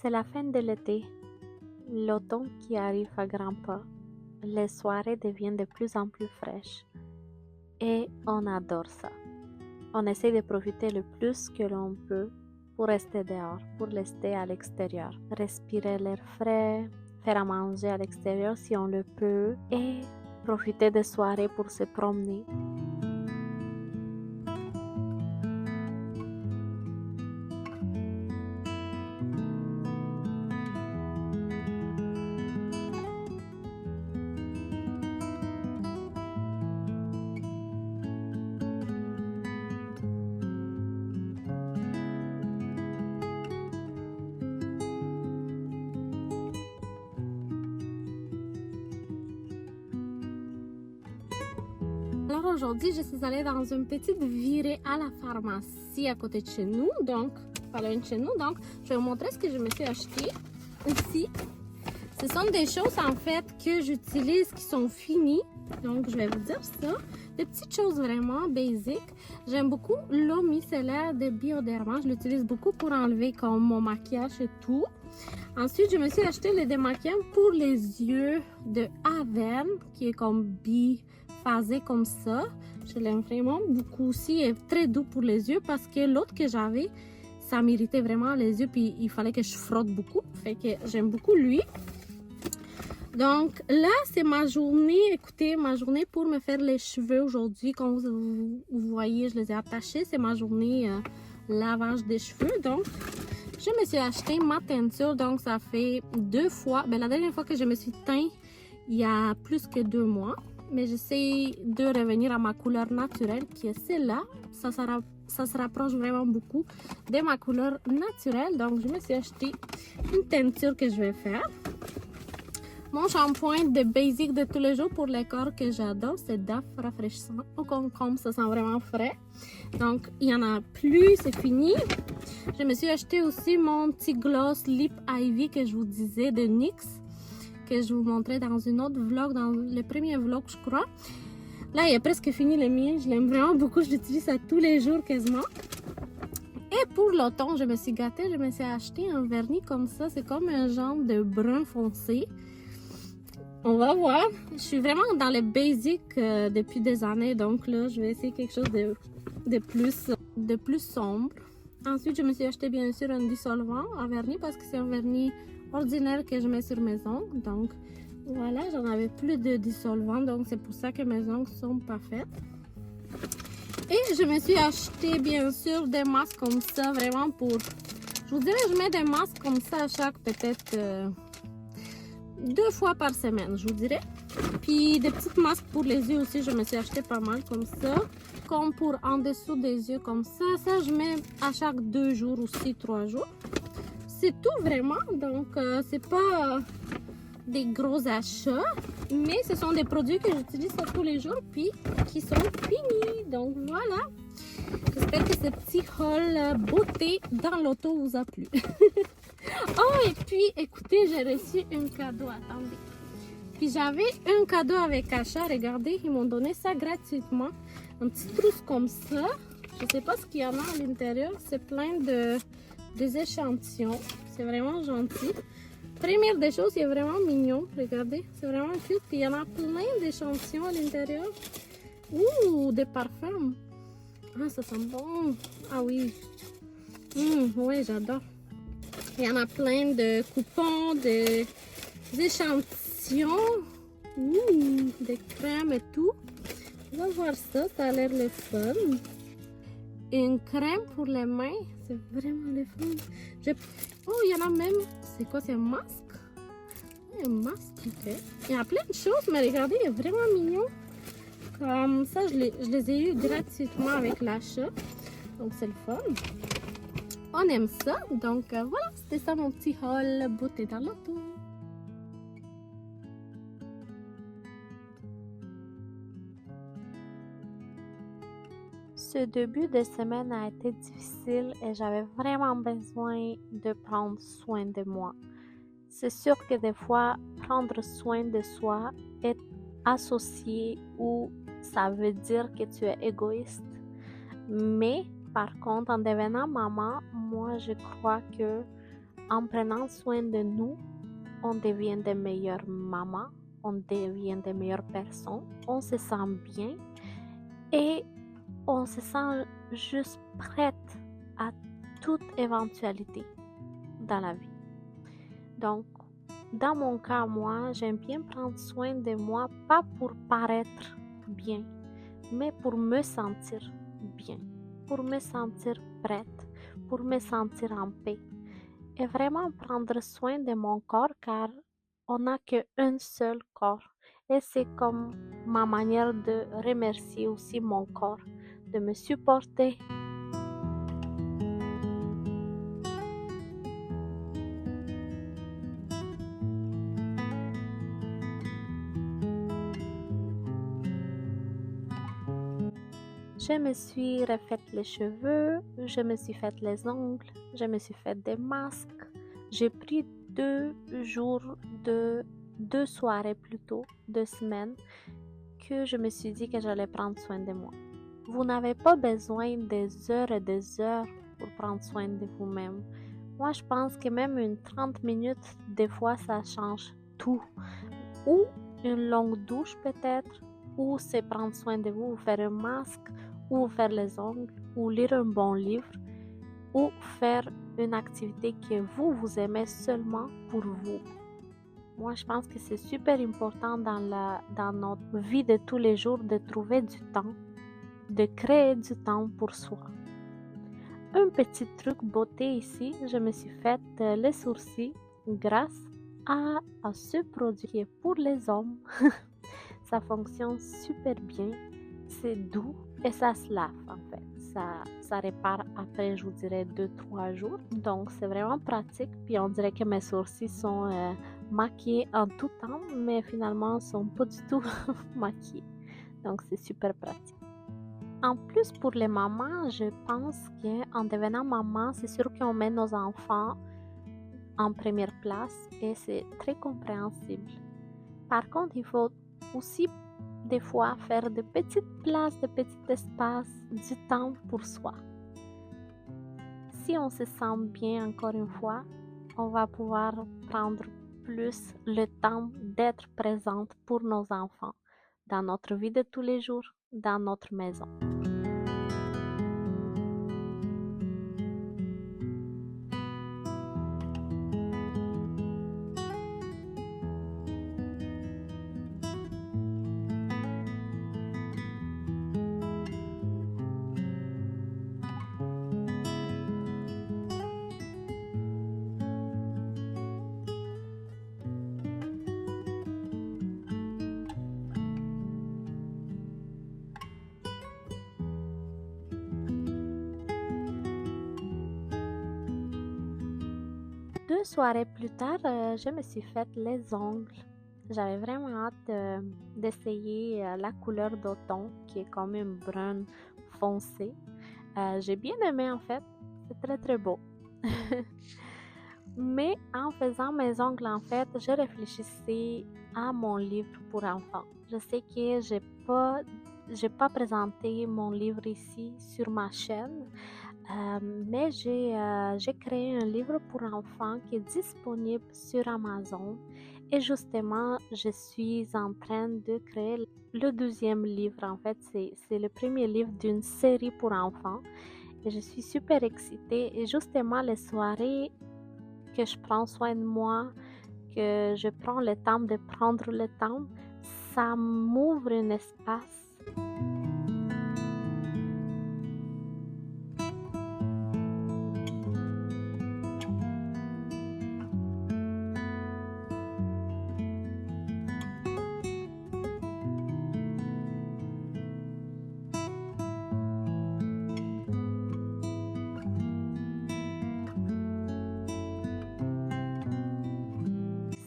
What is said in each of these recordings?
C'est la fin de l'été, l'automne qui arrive à grands pas. Les soirées deviennent de plus en plus fraîches et on adore ça. On essaie de profiter le plus que l'on peut pour rester dehors, pour rester à l'extérieur, respirer l'air frais, faire à manger à l'extérieur si on le peut et profiter des soirées pour se promener. Alors aujourd'hui, je suis allée dans une petite virée à la pharmacie à côté de chez nous, donc pas loin de chez nous. Donc, je vais vous montrer ce que je me suis acheté ici. Ce sont des choses en fait que j'utilise qui sont finies. Donc, je vais vous dire ça. Des petites choses vraiment basiques. J'aime beaucoup l'eau micellaire de Bioderma. Je l'utilise beaucoup pour enlever comme mon maquillage et tout. Ensuite, je me suis acheté le démaquillant pour les yeux de Avène, qui est comme biphasé comme ça. Je l'aime vraiment beaucoup aussi. Il est très doux pour les yeux parce que l'autre que j'avais, ça m'irritait vraiment les yeux. Puis il fallait que je frotte beaucoup. Fait que j'aime beaucoup lui. Donc là, c'est ma journée. Écoutez, ma journée pour me faire les cheveux aujourd'hui. Comme vous voyez, je les ai attachés. C'est ma journée lavage des cheveux. Donc, je me suis acheté ma teinture, donc ça fait 2 fois. Ben, la dernière fois que je me suis teint, il y a plus que 2 mois. Mais j'essaie de revenir à ma couleur naturelle qui est celle-là. Ça se rapproche vraiment beaucoup de ma couleur naturelle. Donc, je me suis acheté une teinture que je vais faire. Mon shampoing de basic de tous les jours pour le corps que j'adore, c'est DAF rafraîchissant au concombre. Ça sent vraiment frais. Donc, il n'y en a plus, c'est fini. Je me suis acheté aussi mon petit gloss Lip Ivy que je vous disais de NYX, que je vous montrais dans une autre vlog, dans le premier vlog, je crois. Là, il est presque fini le mien. Je l'aime vraiment beaucoup. Je l'utilise ça tous les jours quasiment. Et pour l'automne, je me suis gâtée. Je me suis acheté un vernis comme ça. C'est comme un genre de brun foncé. On va voir. Je suis vraiment dans les basics depuis des années. Donc là, je vais essayer quelque chose de plus sombre. Ensuite, je me suis acheté bien sûr un dissolvant à vernis parce que c'est un vernis ordinaire que je mets sur mes ongles. Donc voilà, j'en avais plus de dissolvant. Donc c'est pour ça que mes ongles sont pas faites. Et je me suis acheté bien sûr des masques comme ça, vraiment pour... Je vous dirais, je mets des masques comme ça à chaque peut-être 2 fois par semaine, je vous dirais. Puis des petites masques pour les yeux aussi, je me suis acheté pas mal comme ça. Comme pour en dessous des yeux comme ça. Ça, je mets à chaque 2 jours aussi 3 jours. C'est tout vraiment. Donc, c'est pas des gros achats. Mais ce sont des produits que j'utilise tous les jours. Puis, qui sont finis. Donc, voilà. J'espère que ce petit haul beauté dans l'auto vous a plu. Oh, et puis, écoutez, j'ai reçu un cadeau. Attendez. Puis, j'avais un cadeau avec achat. Regardez, ils m'ont donné ça gratuitement. Un petit trousse comme ça. Je ne sais pas ce qu'il y en a à l'intérieur. C'est plein des échantillons. C'est vraiment gentil. Première des choses, il est vraiment mignon. Regardez, c'est vraiment cute. Puis il y en a plein d'échantillons à l'intérieur. Ouh, des parfums. Ah, ça sent bon. Ah oui. Oui, j'adore. Il y en a plein de coupons, des échantillons. Ouh, des crèmes et tout. On va voir ça, ça a l'air le fun. Une crème pour les mains, c'est vraiment le fun. Oh, il y en a même, c'est quoi, c'est un masque? Un masque, ok. Il y a plein de choses, mais regardez, il est vraiment mignon. Comme ça, je les ai eu gratuitement avec l'achat. Donc, c'est le fun. On aime ça. Donc, voilà, c'était ça mon petit haul beauté dans l'auto. Ce début de semaine a été difficile et j'avais vraiment besoin de prendre soin de moi. C'est sûr que des fois, prendre soin de soi est associé ou ça veut dire que tu es égoïste. Mais par contre, en devenant maman, moi je crois que En prenant soin de nous, on devient de meilleures mamans, on devient de meilleures personnes, on se sent bien et on se sent juste prête à toute éventualité dans la vie. Donc, dans mon cas, moi, j'aime bien prendre soin de moi, pas pour paraître bien, mais pour me sentir bien, pour me sentir prête, pour me sentir en paix. Et vraiment prendre soin de mon corps car on n'a qu'un seul corps. Et c'est comme ma manière de remercier aussi mon corps, de me supporter. Je me suis refait les cheveux, je me suis fait les ongles, je me suis fait des masques. J'ai pris 2 jours, deux soirées plutôt, 2 semaines, que je me suis dit que j'allais prendre soin de moi. Vous n'avez pas besoin des heures et des heures pour prendre soin de vous-même. Moi, je pense que même une 30 minutes, des fois, ça change tout. Ou une longue douche peut-être, ou c'est prendre soin de vous, faire un masque, ou faire les ongles, ou lire un bon livre, ou faire une activité que vous aimez seulement pour vous. Moi, je pense que c'est super important dans notre vie de tous les jours de trouver du temps, de créer du temps pour soi. Un petit truc beauté ici, je me suis fait les sourcils grâce à ce produit qui est pour les hommes. Ça fonctionne super bien, c'est doux et ça se lave en fait. Ça répare après, je vous dirais, 2-3 jours. Donc c'est vraiment pratique. Puis on dirait que mes sourcils sont maquillés en tout temps, mais finalement ils ne sont pas du tout maquillés. Donc c'est super pratique. En plus, pour les mamans, je pense qu'en devenant maman, c'est sûr qu'on met nos enfants en première place et c'est très compréhensible. Par contre, il faut aussi des fois faire de petites places, de petits espaces, du temps pour soi. Si on se sent bien, encore une fois, on va pouvoir prendre plus le temps d'être présente pour nos enfants dans notre vie de tous les jours, dans notre maison. Deux soirées plus tard, je me suis fait les ongles. J'avais vraiment hâte d'essayer la couleur d'automne qui est comme une brune foncée. J'ai bien aimé en fait, c'est très très beau. Mais en faisant mes ongles en fait, je réfléchissais à mon livre pour enfants. Je sais que j'ai pas présenté mon livre ici sur ma chaîne. Mais j'ai créé un livre pour enfants qui est disponible sur Amazon et justement je suis en train de créer le 12e livre. En fait, c'est le premier livre d'une série pour enfants et je suis super excitée et justement les soirées que je prends soin de moi, que je prends le temps de prendre le temps, ça m'ouvre un espace.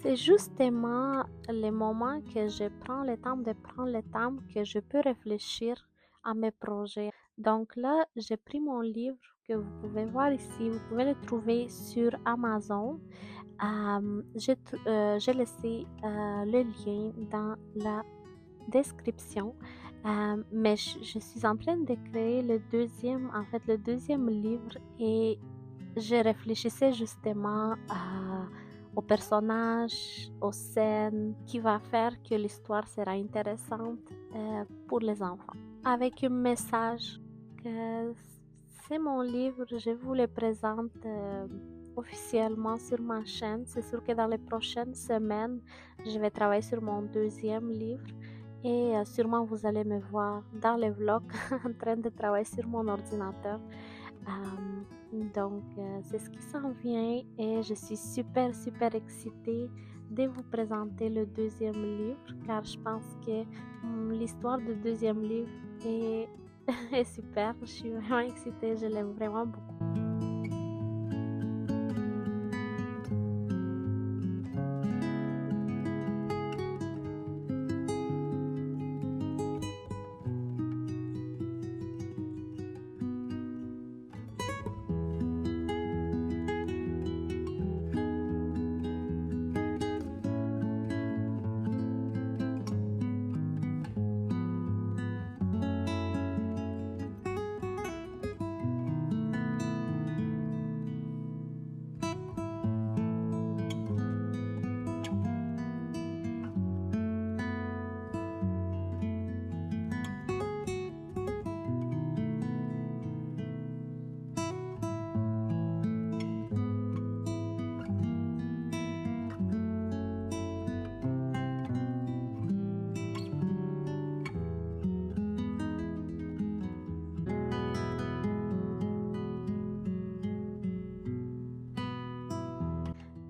C'est justement les moments que je prends le temps de prendre le temps que je peux réfléchir à mes projets. Donc là, j'ai pris mon livre que vous pouvez voir ici. Vous pouvez le trouver sur Amazon. J'ai laissé le lien dans la description. Mais je suis en train de créer le deuxième livre et je réfléchissais justement aux personnages, aux scènes, qui va faire que l'histoire sera intéressante pour les enfants. Avec un message que c'est mon livre, je vous le présente officiellement sur ma chaîne. C'est sûr que dans les prochaines semaines, je vais travailler sur mon deuxième livre et sûrement vous allez me voir dans les vlogs en train de travailler sur mon ordinateur. Donc, c'est ce qui s'en vient et je suis super excitée de vous présenter le deuxième livre car je pense que l'histoire du deuxième livre est, est super. Je suis vraiment excitée, je l'aime vraiment beaucoup.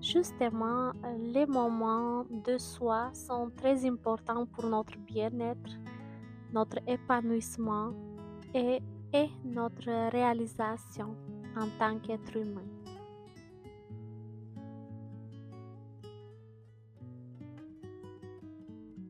Justement, les moments de soi sont très importants pour notre bien-être, notre épanouissement et notre réalisation en tant qu'être humain.